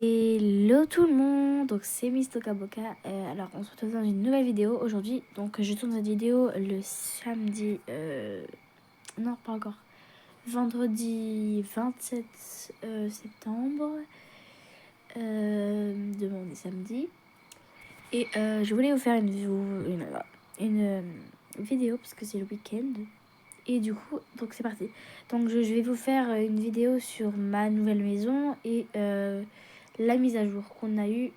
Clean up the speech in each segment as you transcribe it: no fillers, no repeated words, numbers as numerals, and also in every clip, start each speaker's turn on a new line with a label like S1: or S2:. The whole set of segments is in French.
S1: Hello tout le monde, donc c'est Miss Tokaboka. Alors on se retrouve dans une nouvelle vidéo aujourd'hui. Donc je tourne cette vidéo le samedi, non pas encore, vendredi 27 septembre. Demain on est samedi. Et je voulais vous faire une vidéo parce que c'est le week-end. Et du coup, donc c'est parti. Donc je vais vous faire une vidéo sur ma nouvelle maison et la mise à jour qu'on a eue.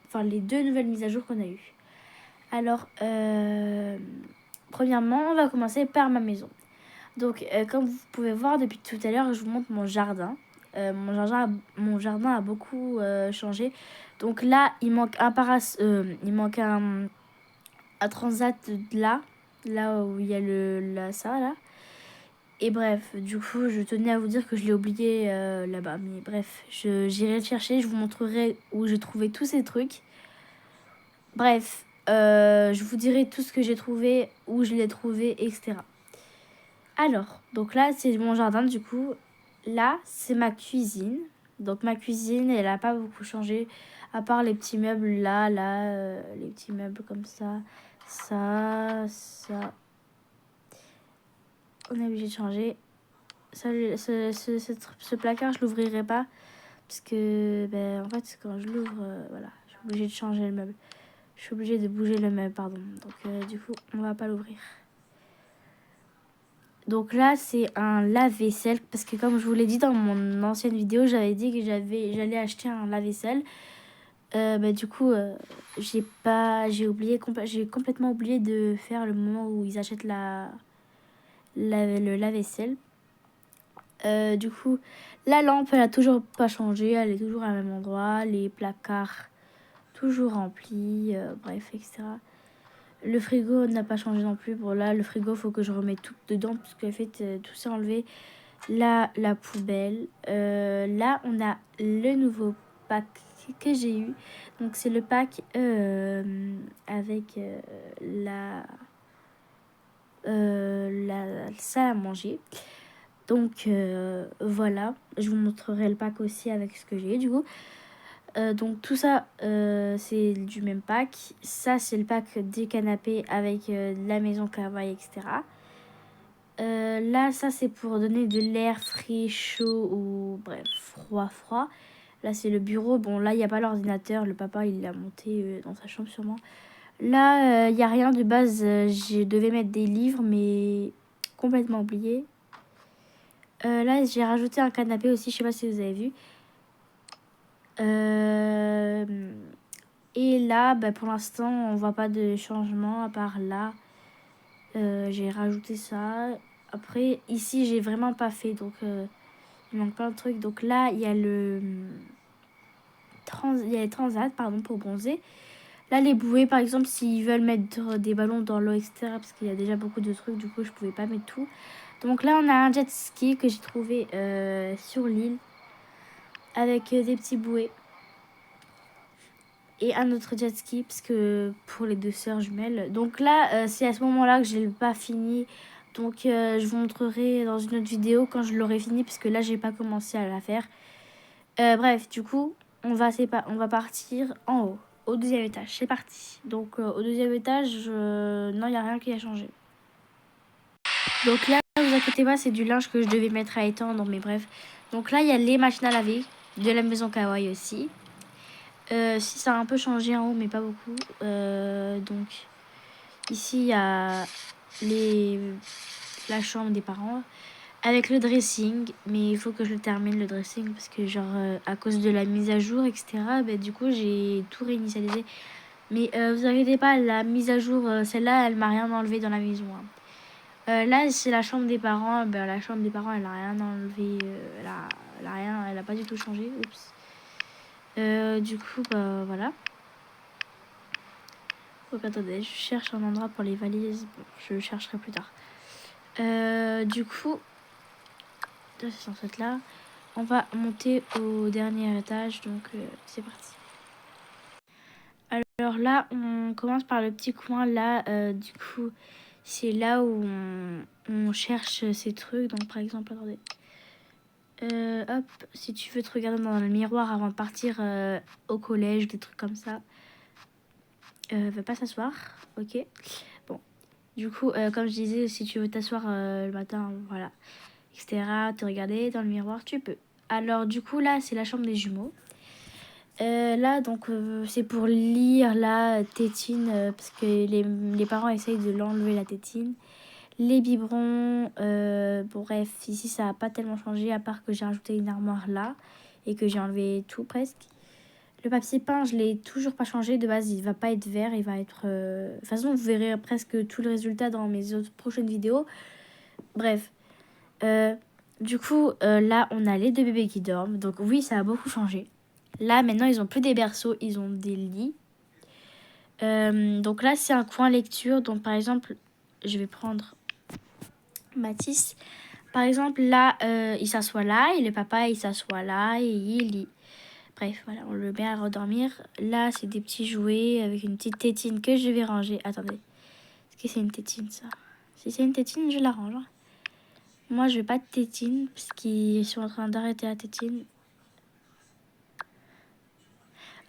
S1: Enfin, les deux nouvelles mises à jour qu'on a eues. Alors, premièrement, on va commencer par ma maison. Donc, comme vous pouvez voir depuis tout à l'heure, je vous montre mon jardin. Mon jardin a beaucoup changé. Donc là, il manque un transat là où il y a ça là. Et bref, du coup, je tenais à vous dire que je l'ai oublié là-bas. Mais bref, j'irai le chercher, je vous montrerai où j'ai trouvé tous ces trucs. Bref, je vous dirai tout ce que j'ai trouvé, où je l'ai trouvé, etc. Alors, donc là, c'est mon jardin, du coup. Là, c'est ma cuisine. Donc ma cuisine, elle n'a pas beaucoup changé, à part les petits meubles là, les petits meubles comme ça, ça. On est obligé de changer. Ça, ce placard, je l'ouvrirai pas. Parce que, en fait, quand je l'ouvre, voilà, je suis obligée de changer le meuble. Je suis obligée de bouger le meuble, pardon. Donc, du coup, on va pas l'ouvrir. Donc là, c'est un lave-vaisselle. Parce que comme je vous l'ai dit dans mon ancienne vidéo, j'avais dit que j'allais acheter un lave-vaisselle. Du coup, j'ai complètement oublié de faire le moment où ils achètent le lave-vaisselle. Du coup, la lampe, elle a toujours pas changé, elle est toujours à même endroit, les placards toujours remplis, bref, etc. Le frigo n'a pas changé non plus. Bon, là, le frigo, faut que je remette tout dedans, parce qu'en fait, tout s'est enlevé. Là, la poubelle. Là, on a le nouveau pack que j'ai eu. Donc, c'est le pack avec la salle à manger. Donc voilà, je vous montrerai le pack aussi avec ce que j'ai du coup. Donc tout ça, c'est du même pack. Ça, c'est le pack des canapés avec la maison kawaii, etc. Là, ça, c'est pour donner de l'air frais, chaud ou bref, froid. Là, c'est le bureau. Bon, là, il n'y a pas l'ordinateur. Le papa, il l'a monté dans sa chambre sûrement. Là, il n'y a rien de base. Je devais mettre des livres, mais complètement oublié. Là, j'ai rajouté un canapé aussi, je sais pas si vous avez vu. Et là, pour l'instant, on voit pas de changement à part là. J'ai rajouté ça. Après, ici, j'ai vraiment pas fait, donc il manque plein de trucs. Donc là, il y a les transats, pardon, pour bronzer. Là, les bouées, par exemple, s'ils veulent mettre des ballons dans l'eau, etc., parce qu'il y a déjà beaucoup de trucs, du coup, je pouvais pas mettre tout. Donc là, on a un jet ski que j'ai trouvé sur l'île avec des petits bouées. Et un autre jet ski, parce que pour les deux sœurs jumelles. Donc là, c'est à ce moment-là que je l'ai pas fini. Donc je vous montrerai dans une autre vidéo quand je l'aurai fini, parce que là, j'ai pas commencé à la faire. Bref, du coup, on va partir en haut, au deuxième étage. C'est parti. Donc au deuxième étage, non, il n'y a rien qui a changé. Donc là, ne vous inquiétez pas, c'est du linge que je devais mettre à étendre, mais bref. Donc là, il y a les machines à laver de la maison kawaii aussi. Si ça a un peu changé en haut, mais pas beaucoup. Donc ici, il y a la chambre des parents avec le dressing. Mais il faut que je le termine, le dressing, parce que à cause de la mise à jour, etc., du coup, j'ai tout réinitialisé. Mais vous inquiétez pas, la mise à jour, celle-là, elle m'a rien enlevé dans la maison. Là, c'est la chambre des parents. La chambre des parents, elle a rien enlevé. Elle a pas du tout changé. Oups. Du coup, voilà. Donc attendez, je cherche un endroit pour les valises. Bon, je chercherai plus tard. Du coup, ça c'est censé être là. On va monter au dernier étage, donc c'est parti. Alors là, on commence par le petit coin là. Du coup, c'est là où on cherche ces trucs. Donc par exemple, attendez. Hop, si tu veux te regarder dans le miroir avant de partir au collège, des trucs comme ça, va pas s'asseoir, ok. Bon, du coup, comme je disais, si tu veux t'asseoir le matin, voilà, etc., te regarder dans le miroir, tu peux. Alors, du coup, là, c'est la chambre des jumeaux. Là, donc, c'est pour lire la tétine, parce que les parents essayent de l'enlever, la tétine. Les biberons, bon, bref, ici, ça n'a pas tellement changé, à part que j'ai rajouté une armoire là, et que j'ai enlevé tout, presque. Le papier peint, je l'ai toujours pas changé. De base, il va pas être vert, il va être... De toute façon, vous verrez presque tout le résultat dans mes autres prochaines vidéos. Bref. Du coup, là, on a les deux bébés qui dorment. Donc oui, ça a beaucoup changé. Là, maintenant, ils ont plus des berceaux, ils ont des lits. Donc là, c'est un coin lecture. Donc par exemple, je vais prendre Mathis. Par exemple, là, il s'assoit là et le papa, il s'assoit là et il lit. Bref, voilà, on le met à redormir. Là, c'est des petits jouets avec une petite tétine que je vais ranger. Attendez, est-ce que c'est une tétine, ça? Si c'est une tétine, je la range. Moi, je veux pas de tétine, parce qu'ils sont en train d'arrêter la tétine.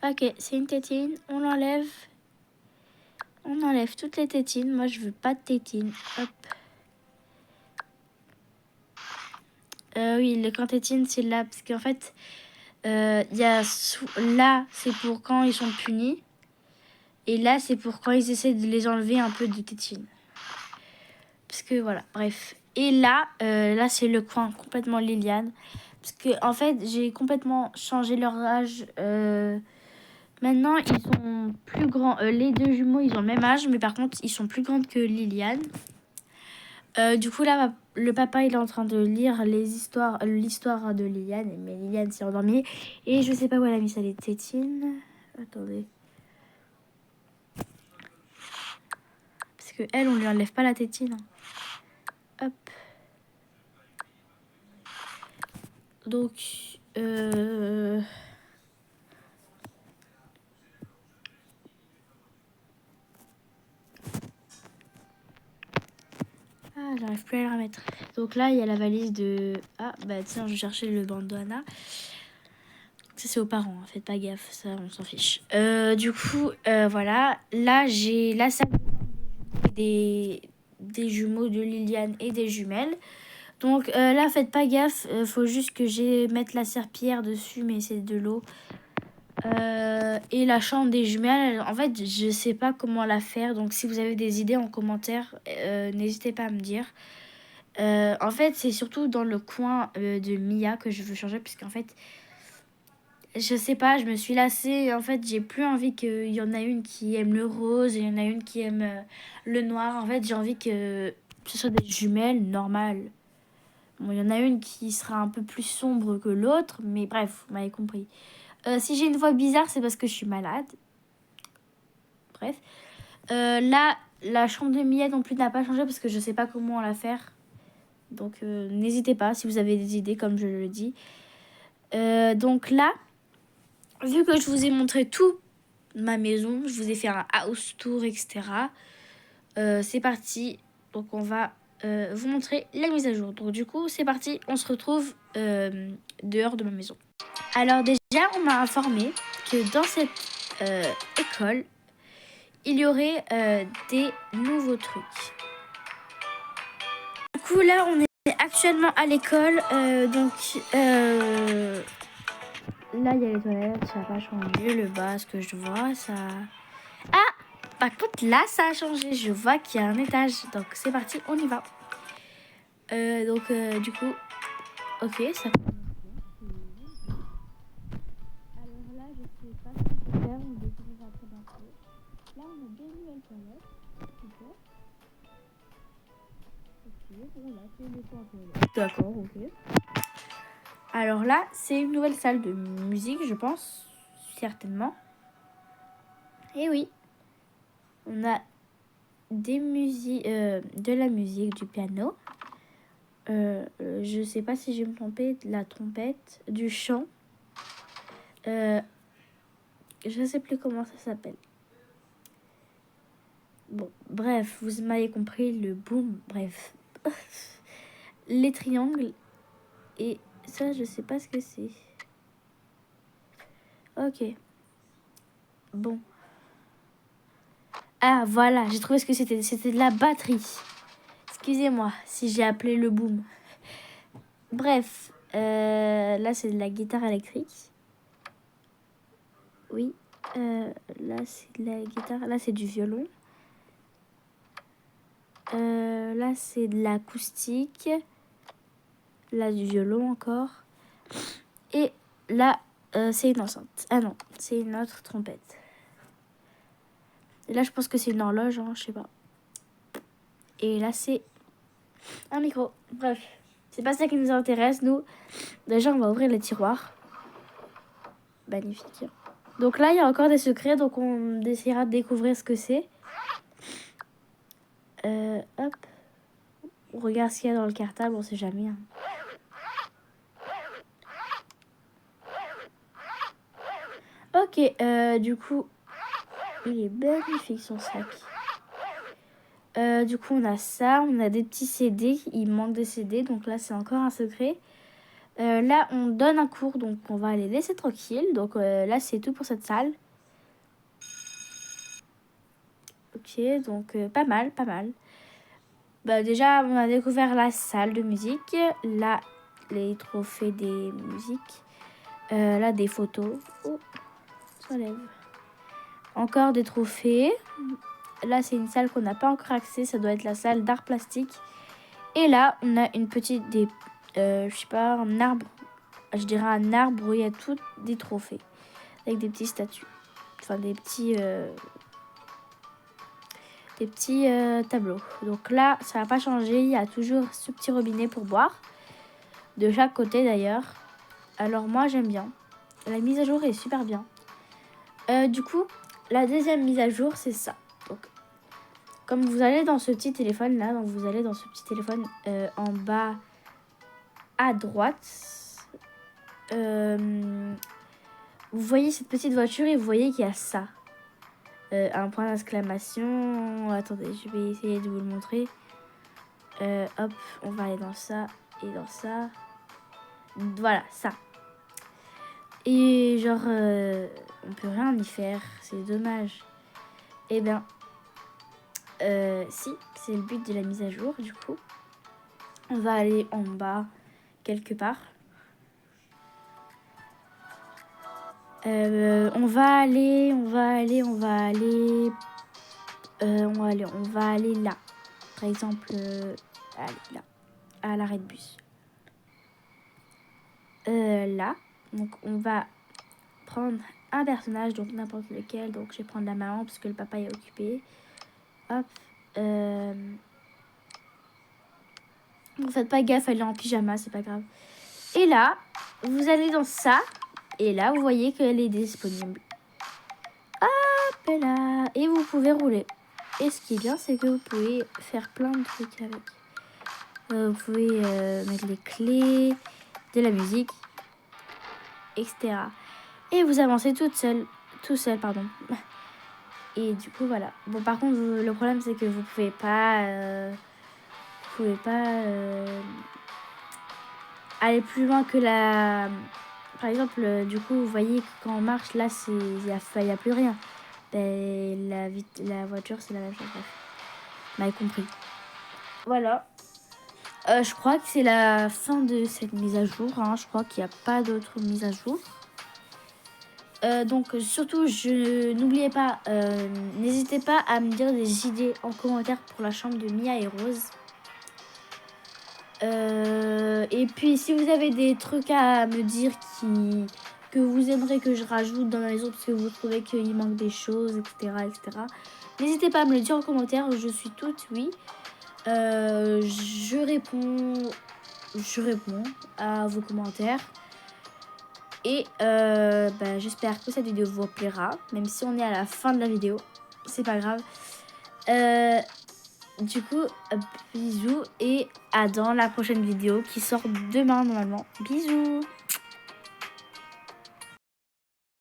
S1: Ok, c'est une tétine, on l'enlève. On enlève toutes les tétines. Moi, je veux pas de tétine. Hop. Oui, le camp tétine, c'est là, parce qu'en fait, y a là, c'est pour quand ils sont punis. Et là, c'est pour quand ils essaient de les enlever un peu de tétine. Parce que voilà, bref. Et là, là c'est le coin complètement Liliane. Parce que en fait, j'ai complètement changé leur âge. Maintenant, ils sont plus grands. Les deux jumeaux, ils ont le même âge, mais par contre, ils sont plus grands que Liliane. Du coup, là, le papa, il est en train de lire l'histoire de Liliane. Mais Liliane s'est endormie. Et je sais pas où elle a mis ça, les tétines. Attendez. Parce que elle, on lui enlève pas la tétine. Hop. Donc, ah, j'arrive plus à la remettre. Donc là, il y a la valise de... Ah, bah tiens, je cherchais le bandana. Ça, c'est aux parents, hein. Faites pas gaffe, ça, on s'en fiche. Du coup, voilà. Là, j'ai la salle des jumeaux de Liliane et des jumelles. Donc là, faites pas gaffe. Faut juste que j'ai mettre la serpillière dessus, mais c'est de l'eau. Et la chambre des jumelles, en fait, je sais pas comment la faire. Donc, si vous avez des idées en commentaire, n'hésitez pas à me dire. En fait, c'est surtout dans le coin de Mia que je veux changer. Parce qu'en fait, je sais pas, je me suis lassée. En fait, j'ai plus envie qu'il y en a une qui aime le rose et il y en a une qui aime le noir. En fait, j'ai envie que ce soit des jumelles normales. Bon, il y en a une qui sera un peu plus sombre que l'autre. Mais bref, vous m'avez compris. Si j'ai une voix bizarre, c'est parce que je suis malade. Bref. Là, la chambre de Mia non plus n'a pas changé parce que je sais pas comment la faire. Donc, n'hésitez pas si vous avez des idées, comme je le dis. Donc là, vu que je vous ai montré tout ma maison, je vous ai fait un house tour, etc. C'est parti. Donc, on va vous montrer la mise à jour. Donc, du coup, c'est parti. On se retrouve dehors de ma maison. Alors, déjà, on m'a informé que dans cette école, il y aurait des nouveaux trucs. Du coup, là, on est actuellement à l'école. Donc, là, il y a les toilettes. Ça n'a pas changé. Le bas, ce que je vois, ça... Ah! Par contre, là, ça a changé. Je vois qu'il y a un étage. Donc, c'est parti, on y va. Donc, du coup... Ok, ça... Alors là, je sais pas ce qu'on peut faire. On découvrira très bientôt. Là, on a deux nouvelles toilettes. Super. Ok, bon, là, c'est des toilettes. D'accord, ok. Alors là, c'est une nouvelle salle de musique, je pense. Certainement. Et oui. On a des musiques, de la musique, du piano. Je sais pas si je vais me tromper. De la trompette, du chant. Je sais plus comment ça s'appelle. Bon, bref, vous m'avez compris. Le boom, bref. Les triangles. Et Ça, je sais pas ce que c'est. Ok. Bon. Ah, voilà, j'ai trouvé ce que c'était. C'était de la batterie. Excusez-moi si j'ai appelé le boom. Bref, là, c'est de la guitare électrique. Oui. Là, c'est de la guitare. Là, c'est du violon. Là, c'est de l'acoustique. Là, du violon encore. Et là, c'est une enceinte. Ah non, c'est une autre trompette. Et là, je pense que c'est une horloge, hein, je sais pas. Et là, c'est un micro. Bref, c'est pas ça qui nous intéresse, nous. Déjà, on va ouvrir les tiroirs. Magnifique. Donc là, il y a encore des secrets, donc on essaiera de découvrir ce que c'est. Hop. On regarde ce qu'il y a dans le cartable, on sait jamais. Hein. Ok, du coup, il est magnifique son sac. Du coup, on a ça, on a des petits CD, il manque des CD, donc là, c'est encore un secret. Là, on donne un cours, donc on va les laisser tranquilles. Donc là, c'est tout pour cette salle. Ok, donc pas mal, pas mal. Bah, déjà, on a découvert la salle de musique. Là, les trophées des musiques. Là, des photos. Oh, ça lève. Encore des trophées. Là, c'est une salle qu'on n'a pas encore accès. Ça doit être la salle d'art plastique. Et là, on a une petite... je sais pas, un arbre. Je dirais un arbre où il y a tous des trophées. Avec des petits statues. Enfin, des petits tableaux. Donc là, ça n'a pas changé. Il y a toujours ce petit robinet pour boire. De chaque côté, d'ailleurs. Alors, moi, j'aime bien. La mise à jour est super bien. Du coup, la deuxième mise à jour, c'est ça. Donc, comme vous allez dans ce petit téléphone là, donc vous allez dans ce petit téléphone en bas à droite, vous voyez cette petite voiture et vous voyez qu'il y a ça. Un point d'exclamation. Attendez, je vais essayer de vous le montrer. Hop, on va aller dans ça et dans ça. Voilà, ça. Et genre, on peut rien y faire. C'est dommage. Eh bien, si, c'est le but de la mise à jour, du coup. On va aller en bas, quelque part. On va aller là. Par exemple, allez, là, à l'arrêt de bus. Là, donc on va prendre un personnage, donc n'importe lequel. Donc je vais prendre la maman parce que le papa est occupé. Hop. Vous faites pas gaffe, elle est en pyjama, c'est pas grave. Et là, vous allez dans ça. Et là, vous voyez qu'elle est disponible. Hop là. Et vous pouvez rouler. Et ce qui est bien, c'est que vous pouvez faire plein de trucs avec. Vous pouvez mettre les clés, de la musique, etc. Et vous avancez tout seul, pardon. Et du coup, voilà. Bon, par contre, le problème, c'est que vous pouvez pas aller plus loin que la... Par exemple, du coup, vous voyez que quand on marche, là, il y a plus rien. Ben, la voiture, c'est la même chose. Vous m'avez compris. Voilà. Je crois que c'est la fin de cette mise à jour. Hein. Je crois qu'il n'y a pas d'autres mises à jour. Donc, surtout, n'oubliez pas, n'hésitez pas à me dire des idées en commentaire pour la chambre de Mia et Rose. Et puis si vous avez des trucs à me dire que vous aimeriez que je rajoute dans la maison parce que vous trouvez qu'il manque des choses, etc. N'hésitez pas à me le dire en commentaire, je suis toute oui. Je réponds à vos commentaires. Et j'espère que cette vidéo vous plaira, même si on est à la fin de la vidéo, c'est pas grave. Du coup, bisous et à dans la prochaine vidéo qui sort demain normalement. Bisous!